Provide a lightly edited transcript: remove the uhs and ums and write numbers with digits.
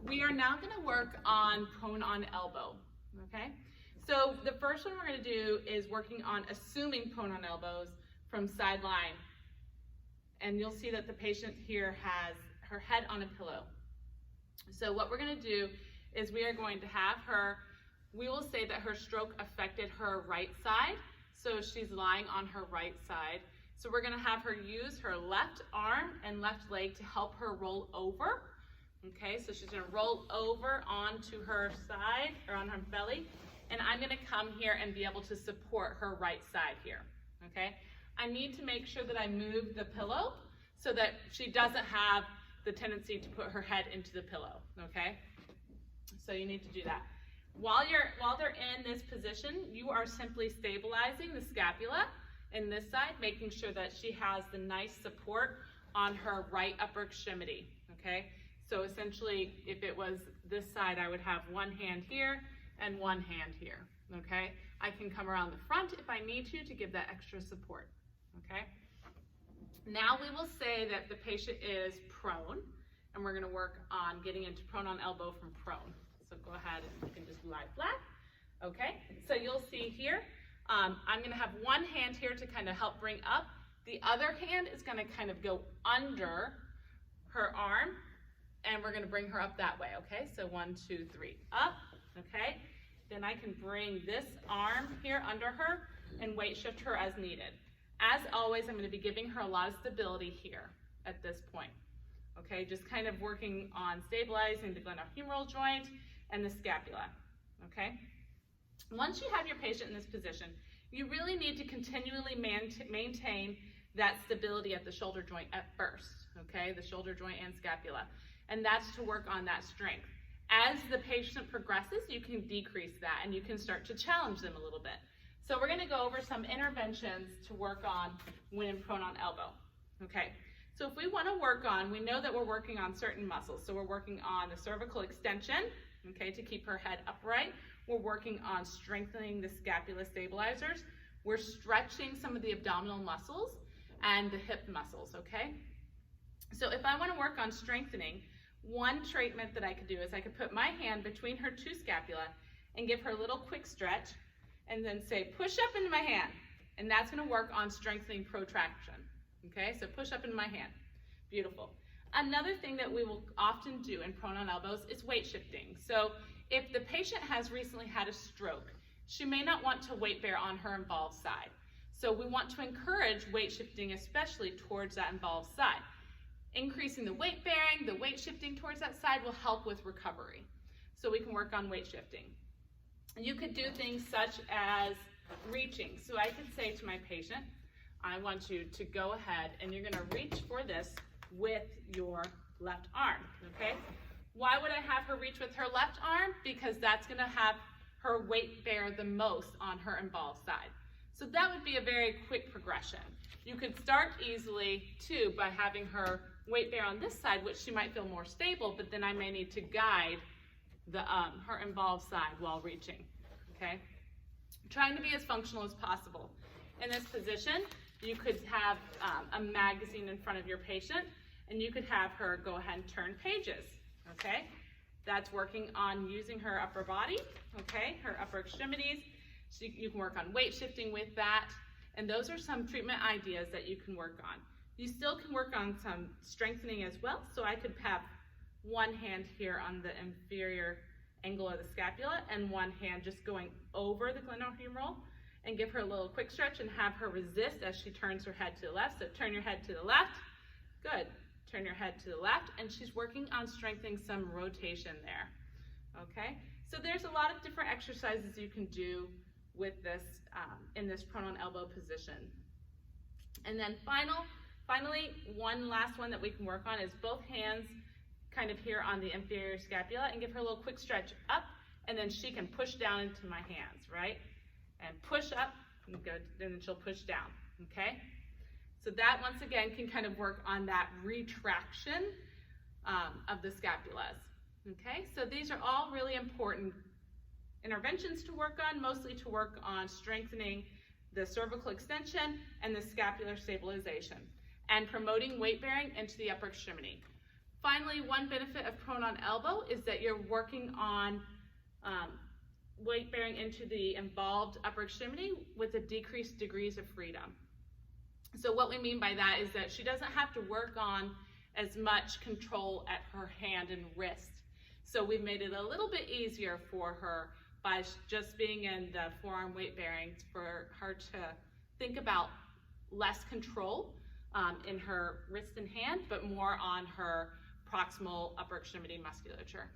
We are now going to work on prone on elbow, okay? So the first one we're going to do is working on assuming prone on elbows from sideline. And you'll see that the patient here has her head on a pillow. So what we're going to do is we are going to have her, we will say that her stroke affected her right side. So she's lying on her right side. So we're going to have her use her left arm and left leg to help her roll over. Okay, so she's going to roll over onto her side or on her belly, and I'm going to come here and be able to support her right side here. Okay, I need to make sure that I move the pillow so that she doesn't have the tendency to put her head into the pillow. Okay, so you need to do that. While they're in this position, you are simply stabilizing the scapula in this side, making sure that she has the nice support on her right upper extremity. Okay. So essentially, if it was this side, I would have one hand here and one hand here, okay? I can come around the front if I need to give that extra support, okay? Now we will say that the patient is prone, and we're gonna work on getting into prone on elbow from prone. So go ahead and you can just lie flat, okay? So you'll see here, I'm gonna have one hand here to kind of help bring up. The other hand is gonna kind of go under her arm, and we're gonna bring her up that way, okay? So 1, 2, 3, up, okay? Then I can bring this arm here under her and weight shift her as needed. As always, I'm gonna be giving her a lot of stability here at this point, okay? Just kind of working on stabilizing the glenohumeral joint and the scapula, okay? Once you have your patient in this position, you really need to continually maintain that stability at the shoulder joint at first, okay? The shoulder joint and scapula. And that's to work on that strength. As the patient progresses, you can decrease that and you can start to challenge them a little bit. So we're gonna go over some interventions to work on when prone on elbow, okay? So if we wanna work on, we know that we're working on certain muscles. So we're working on the cervical extension, okay, to keep her head upright. We're working on strengthening the scapula stabilizers. We're stretching some of the abdominal muscles and the hip muscles, okay? So if I wanna work on strengthening, one treatment that I could do is I could put my hand between her two scapula and give her a little quick stretch and then say, push up into my hand. And that's gonna work on strengthening protraction, okay? So push up into my hand, beautiful. Another thing that we will often do in prone on elbows is weight shifting. So if the patient has recently had a stroke, she may not want to weight bear on her involved side. So we want to encourage weight shifting, especially towards that involved side. Increasing the weight bearing, the weight shifting towards that side will help with recovery. So we can work on weight shifting. You could do things such as reaching. So I could say to my patient, I want you to go ahead and you're gonna reach for this with your left arm, okay? Why would I have her reach with her left arm? Because that's gonna have her weight bear the most on her involved side. So that would be a very quick progression. You could start easily too by having her weight bear on this side, which she might feel more stable, but then I may need to guide the her involved side while reaching, okay? Trying to be as functional as possible. In this position, you could have a magazine in front of your patient, and you could have her go ahead and turn pages, okay? That's working on using her upper body, okay, her upper extremities. So you can work on weight shifting with that, and those are some treatment ideas that you can work on. You still can work on some strengthening as well, so I could have one hand here on the inferior angle of the scapula and one hand just going over the glenohumeral and give her a little quick stretch and have her resist as she turns her head to the left. So turn your head to the left, good. Turn your head to the left, and she's working on strengthening some rotation there, okay? So there's a lot of different exercises you can do with this, in this prone on elbow position. And then finally, one last one that we can work on is both hands kind of here on the inferior scapula and give her a little quick stretch up, and then she can push down into my hands, right? And push up, and go, then she'll push down, okay? So that, once again, can kind of work on that retraction of the scapulas, okay? So these are all really important interventions to work on, mostly to work on strengthening the cervical extension and the scapular stabilization and promoting weight bearing into the upper extremity. Finally, one benefit of prone on elbow is that you're working on weight bearing into the involved upper extremity with a decreased degrees of freedom. So what we mean by that is that she doesn't have to work on as much control at her hand and wrist. So we've made it a little bit easier for her by just being in the forearm weight bearing for her to think about less control in her wrist and hand, but more on her proximal upper extremity musculature.